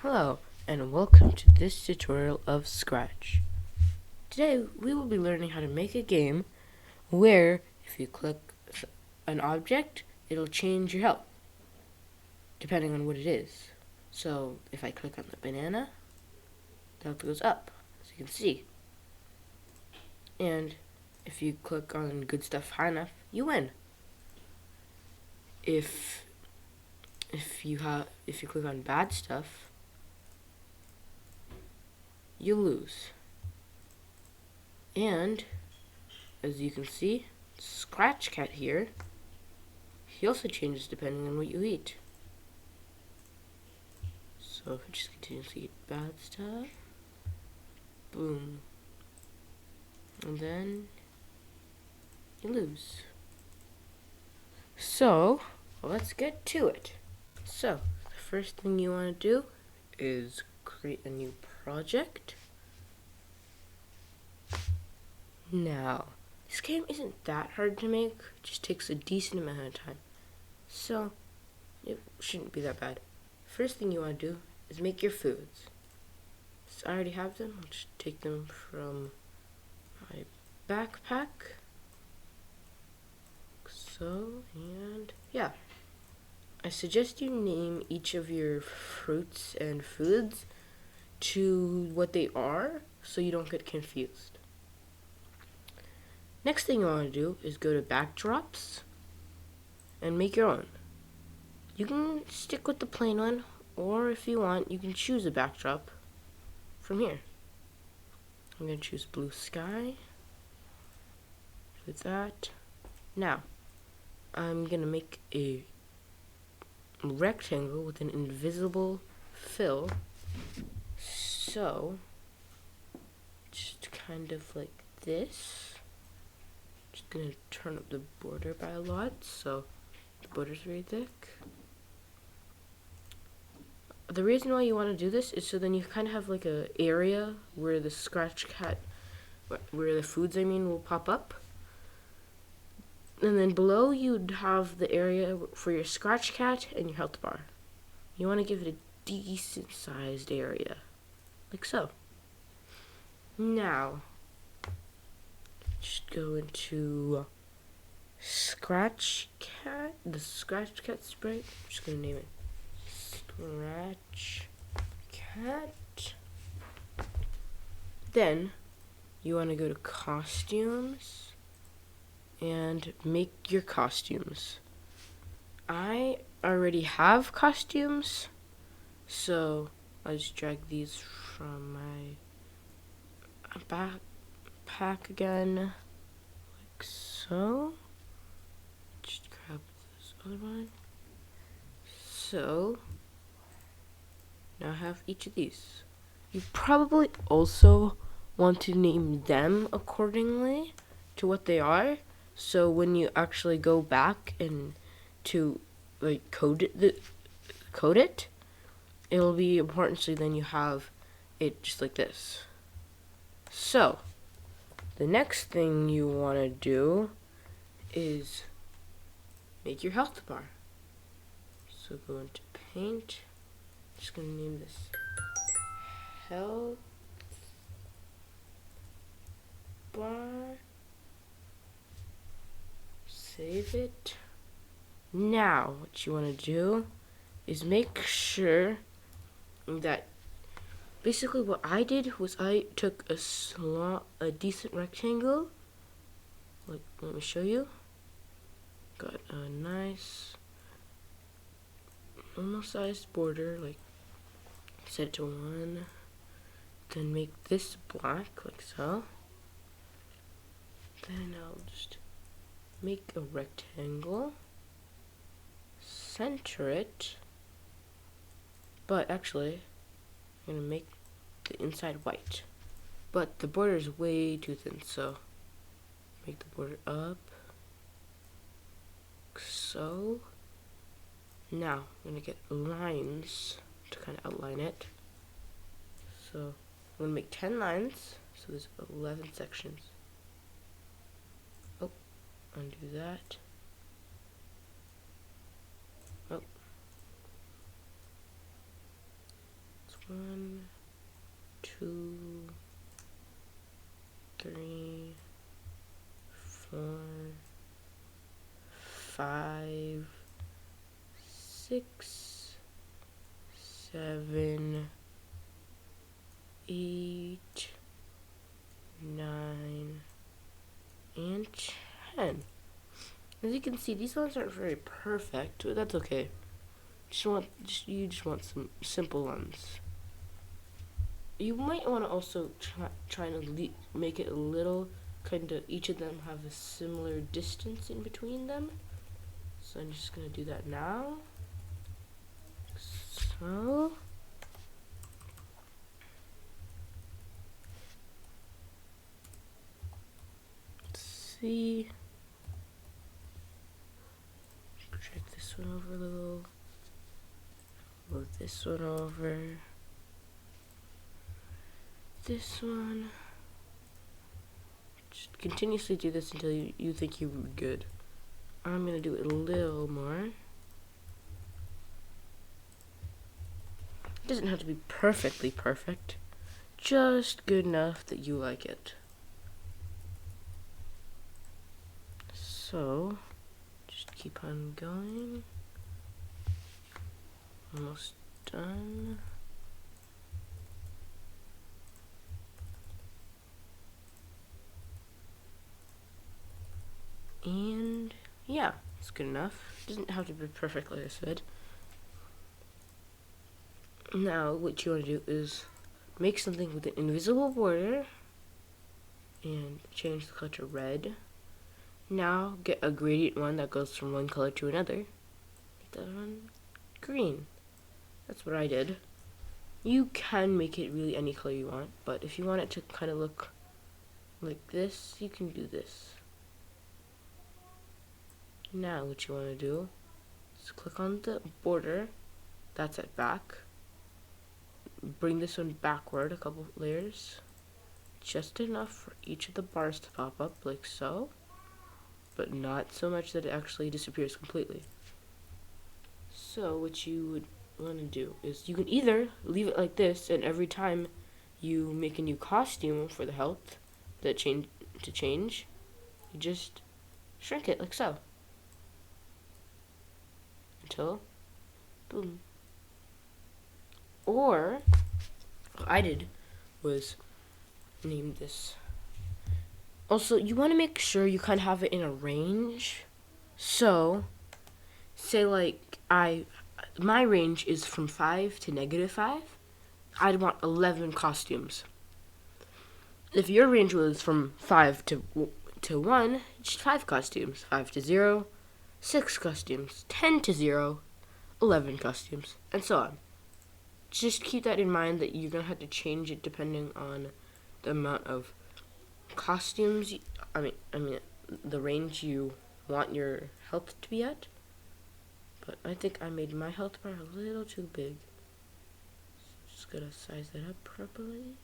Hello, and welcome to this tutorial of Scratch. Today, we will be learning how to make a game where if you click an object, it'll change your health, depending on what it is. So, if I click on the banana, the health goes up, as you can see. And if you click on good stuff high enough, you win. If you click on bad stuff, you lose. And as you can see, Scratch Cat here, he also changes depending on what you eat. So if I just continue to eat bad stuff, boom, and then you lose. So let's get to it. So the first thing you want to do is create a new project. Now, this game isn't that hard to make, it just takes a decent amount of time. So it shouldn't be that bad. First thing you want to do is make your foods. So I already have them. I'll just take them from my backpack. So, and yeah. I suggest you name each of your fruits and foods to what they are so you don't get confused. Next thing you want to do is go to backdrops and make your own. You can stick with the plain one, or if you want, you can choose a backdrop from here. I'm going to choose blue sky. With that. Now, I'm going to make a rectangle with an invisible fill. So, just kind of like this. Just going to turn up the border by a lot, so the border's very thick. The reason why you want to do this is so then you kind of have like a area where the Scratch Cat, where the foods will pop up. And then below you'd have the area for your Scratch Cat and your health bar. You want to give it a decent sized area, like so. Now, just go into Scratch Cat, the Scratch Cat sprite. I'm just going to name it Scratch Cat. Then, you want to go to Costumes and make your costumes. I already have costumes, so I just drag these from my backpack again, like so. Just grab this other one. So, now I have each of these. You probably also want to name them accordingly to what they are. So when you actually go back and to like code it, it'll be important. So then you have it just like this. So the next thing you want to do is make your health bar. So go into Paint. Just gonna name this health bar. Save it. Now, what you want to do is make sure that basically what I did was I took a decent rectangle. Like, let me show you. Got a nice normal sized border, like set it to 1. Then make this black, like so. Then I'll just make a rectangle, center it, but actually I'm gonna make the inside white, but the border is way too thin, so make the border up, so. Now I'm gonna get lines to kind of outline it, so I'm gonna make 10 lines, so there's 11 sections. Oh, undo that. Oh, 1, 2, 3, 4, 5, 6, 7, 8, 9, and 10. As you can see, these ones aren't very perfect, but that's okay. You just want some simple ones. You might want to also try to make it a little kind of, each of them have a similar distance in between them. So I'm just gonna do that now. So let's see. Check this one over a little. Move this one over. This one. Just continuously do this until you think you're good. I'm gonna do it a little more. It doesn't have to be perfectly perfect, just good enough that you like it. So, just keep on going. Almost done. And yeah, it's good enough. Doesn't have to be perfect, like I said. Now, what you want to do is make something with an invisible border and change the color to red. Now, get a gradient one that goes from one color to another. Make that one green. That's what I did. You can make it really any color you want, but if you want it to kind of look like this, you can do this. Now, what you want to do is click on the border that's at back. Bring this one backward a couple layers, just enough for each of the bars to pop up like so, but not so much that it actually disappears completely. So what you would want to do is you can either leave it like this, and every time you make a new costume for the health that change, you just shrink it like so until boom. Or what I did was name this. Also, you want to make sure you kind of have it in a range. So, say like my range is from 5 to -5. I'd want 11 costumes. If your range was from 5 to 1, just 5 costumes. 5 to 0, 6 costumes. 10 to 0, 11 costumes, and so on. Just keep that in mind that you're gonna have to change it depending on the amount of costumes. I mean, the range you want your health to be at. But I think I made my health bar a little too big. So just gotta size that up properly,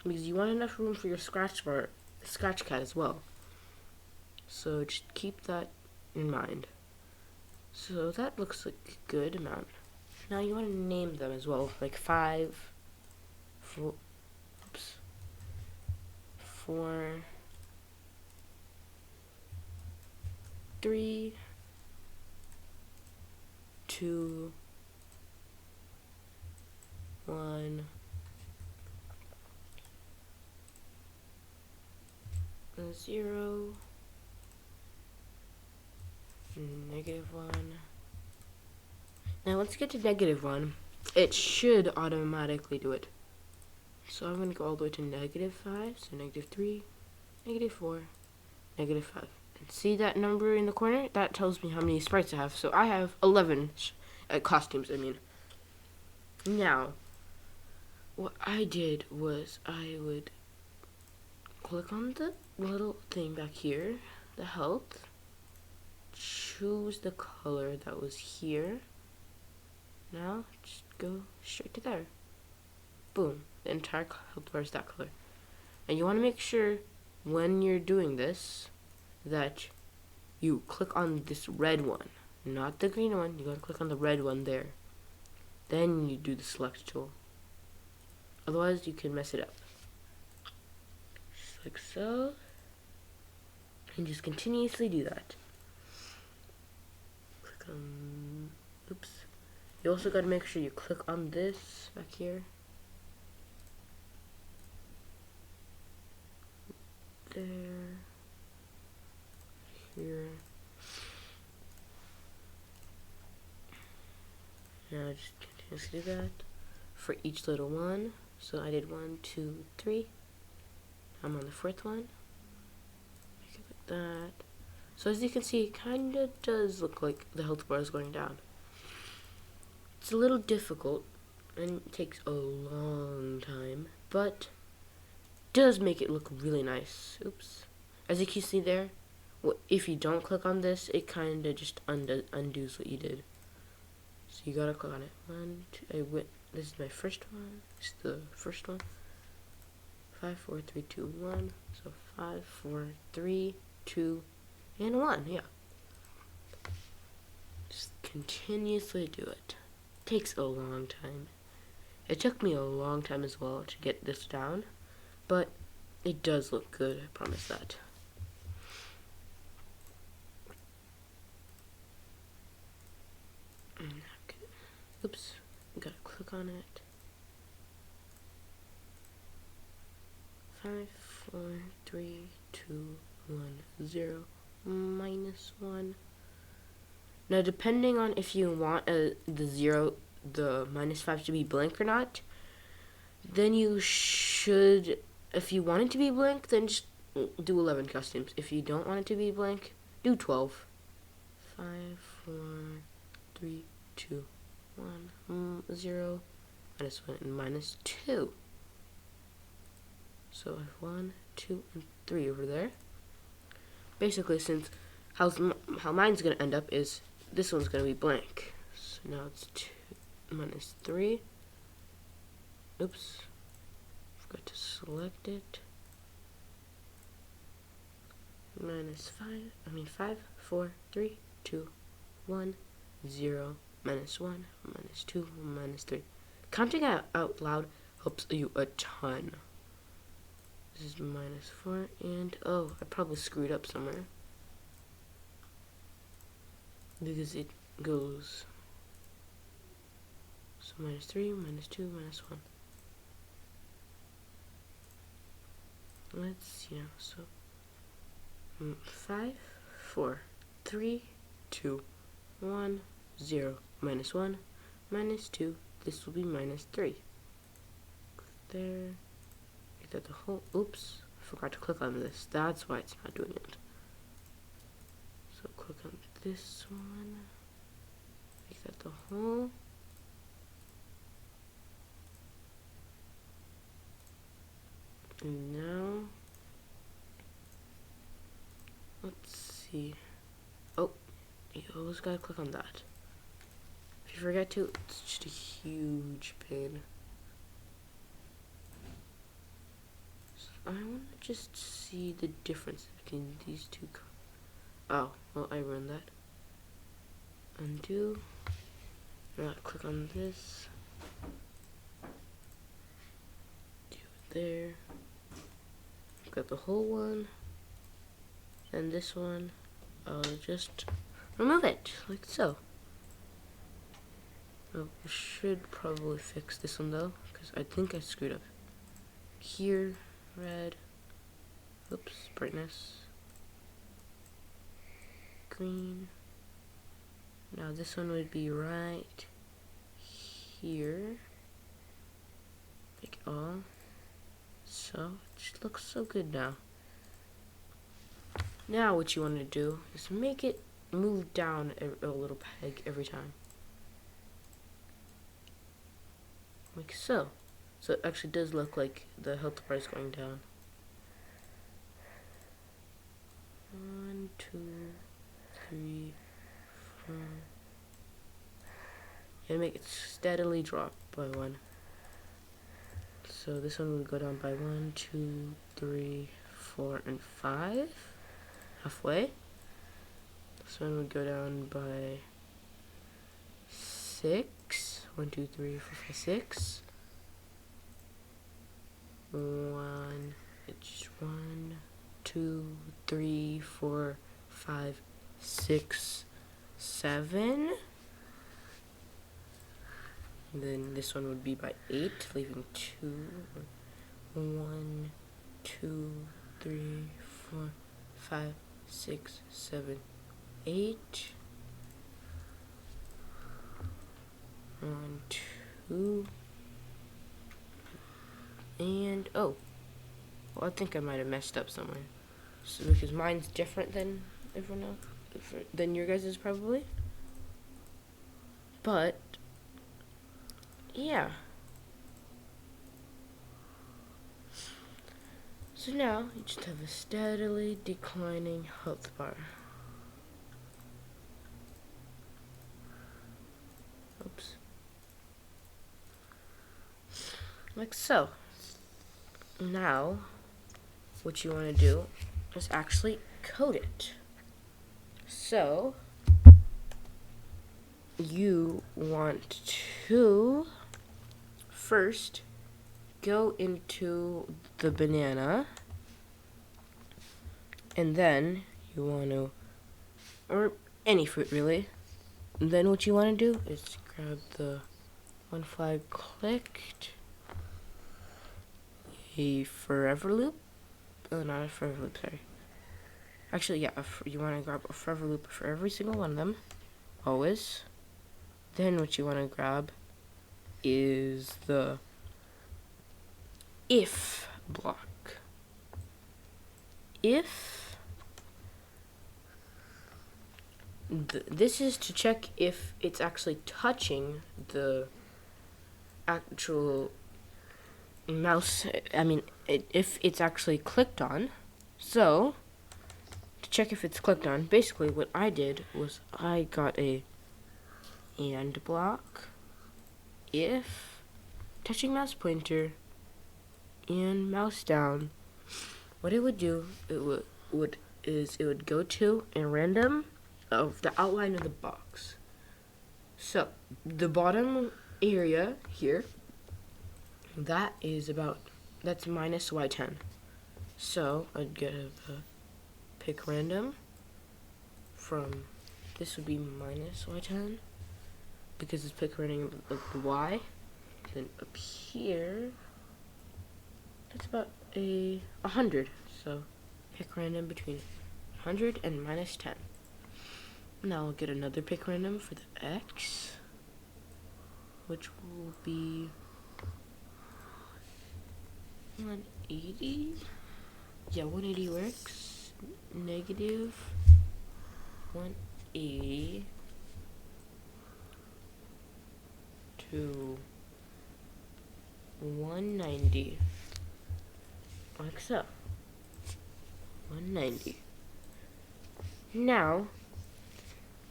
because you want enough room for your scratch cat as well. So just keep that in mind. So that looks like a good amount. Now you want to name them as well, like 5, 4, 3, 2, 1, 0, -1. Now once you get to -1, it should automatically do it. So I'm going to go all the way to -5, so -3, -4, -5. And see that number in the corner? That tells me how many sprites I have. So I have 11 costumes, I mean. Now, what I did was I would click on the little thing back here, the health, choose the color that was here. Now, just go straight to there. Boom. The entire health bar is that color. And you want to make sure when you're doing this that you click on this red one, not the green one. You gotta click on the red one there. Then you do the select tool. Otherwise, you can mess it up. Just like so. And just continuously do that. Click on, oops. You also got to make sure you click on this back here. There. Here. Now just continuously do that for each little one. So I did 1, 2, 3. I'm on the fourth one. Make it like that. So as you can see, it kind of does look like the health bar is going down. It's a little difficult and it takes a long time, but does make it look really nice. Oops. As you can see there, if you don't click on this, it kind of just undoes what you did. So you gotta click on it. 1, 2, this is my first one. It's the first one. 5, 4, 3, 2, 1. So 5, 4, 3, 2, and 1. Yeah. Just continuously do it. Takes a long time. It took me a long time as well to get this down, but it does look good, I promise that. Okay. Oops, gotta click on it. 5, 4, 3, 2, 1, 0, -1. Now, depending on if you want the -5 to be blank or not, then you should, if you want it to be blank, then just do 11 costumes. If you don't want it to be blank, do 12. 5, 4, 3, 2, 1, 0, -1, and -2. So I have 1, 2, and 3 over there. Basically, since how mine's gonna end up is this one's gonna be blank. So now it's 2 -3. Oops, forgot to select it. -5. 4, 3, 2, 1, 0, -1, -2, -3. Counting out loud helps you a ton. This is -4, and oh, I probably screwed up somewhere because it goes so -3, -2, -1. Let's see now. So 5, 4, 3, 2, 1, 0, -1, -2. This will be -3. There. Make that the whole. Oops, I forgot to click on this. That's why it's not doing it. So click on this one. Make that the whole. And now, let's see. Oh, you always gotta click on that. If you forget to, it's just a huge pain. So I want to just see the difference between these two. Oh, well, I ruined that. Undo. Now click on this. Do it there. Got the whole one. And this one, I'll just remove it, like so. Oh, I should probably fix this one though, because I think I screwed up. Here, red. Oops, brightness. Green. Now this one would be right here. Like all. So, it just looks so good now. Now what you want to do is make it move down a little peg every time. Like so. So it actually does look like the health bar is going down. 1, 2, 3, 4. And make it steadily drop by 1. So this one would go down by 1, 2, 3, 4, and 5. Halfway. This one would go down by 6. 1, 2, 3, 4, 5, 6. It's 1, 2, 3, 4, 5, 6, 7. And then this one would be by 8, leaving 2. 1, 2, 3, 4, 5, 6, 7, 8. 1, 2. And, oh. Well, I think I might have messed up somewhere. So, because mine's different than everyone else, than your guys's probably. But, yeah. So now, you just have a steadily declining health bar. Oops. Like so. Now, what you want to do is actually code it. So, you want to first go into the banana, and then you want to, or any fruit really, and then what you want to do is grab the one flag clicked, a forever loop, oh not a forever loop, sorry, actually yeah, you want to grab a forever loop for every single one of them, always. Then what you want to grab is the if block. If this is to check if it's actually touching the actual mouse, if it's actually clicked on. So to check if it's clicked on, basically what I did was I got a and block, if touching mouse pointer and mouse down. What it would do, it would go to a random of the outline of the box. So the bottom area here, that's minus y10. So I'd get a pick random from, this would be minus y10 because it's pick random of the y. Then up here, that's about 100. So pick random between 100 and minus 10. Now I'll get another pick random for the x, which will be 180. Yeah, 180 works. Negative 180 to 190. Like so. 190. Now,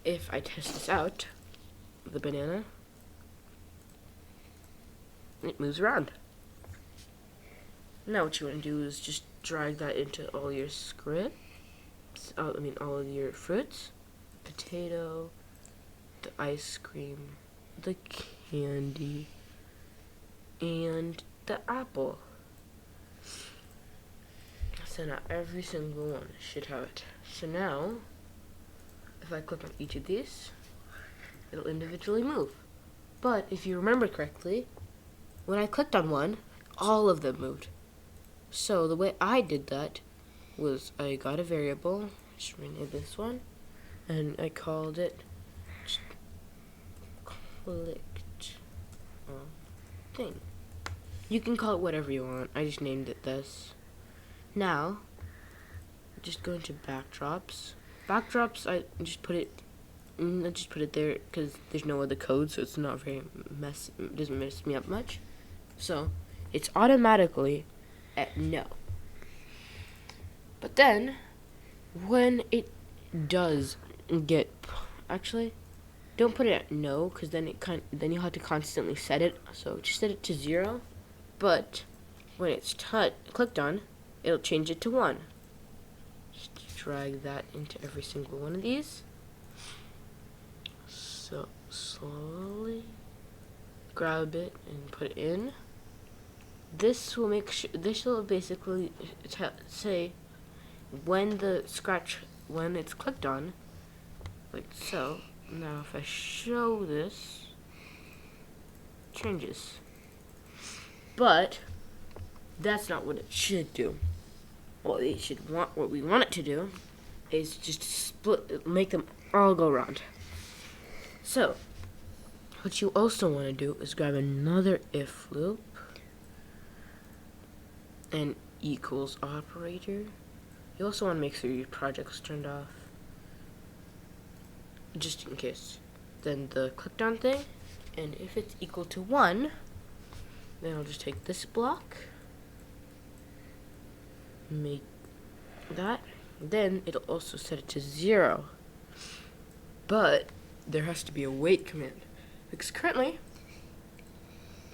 if I test this out, the banana, it moves around. Now what you want to do is just drag that into all your scripts, all of your fruits, potato, the ice cream, the candy, and the apple. So now every single one should have it. So now, if I click on each of these, it'll individually move. But if you remember correctly, when I clicked on one, all of them moved. So the way I did that was I got a variable, just rename this one, and I called it clicked on thing. You can call it whatever you want. I just named it this. Now, just go into backdrops. Backdrops, I just put it there because there's no other code, so it's not very it doesn't mess me up much. So it's automatically at no. But then, when it does get, actually, don't put it at no, because then you'll have to constantly set it. So just set it to 0. But when it's clicked on, it'll change it to 1. Just drag that into every single one of these. So slowly grab it and put it in. this will make sure, this will basically say when when it's clicked on, like so. Now if I show this, changes. But that's not what it should do. What we want it to do is just make them all go around. So what you also want to do is grab another if loop and equals operator. You also want to make sure your project's turned off, just in case. Then the clicked on thing, and if it's equal to 1, then I'll just take this block, make that, then it'll also set it to 0. But there has to be a wait command, because currently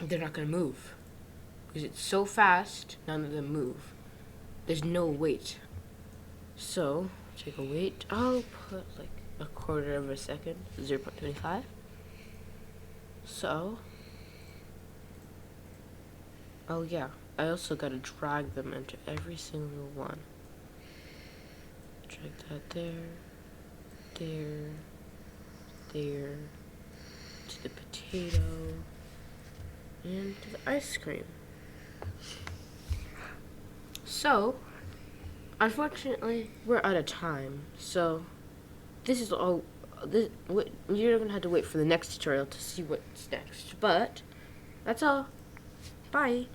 they're not going to move. Because it's so fast, none of them move. There's no wait. So, take a wait. I'll put like a quarter of a second, 0.25. So, oh yeah, I also gotta drag them into every single one. Drag that there, there, to the potato, and to the ice cream. So, unfortunately, we're out of time. So, this is all. You're gonna have to wait for the next tutorial to see what's next. But that's all. Bye.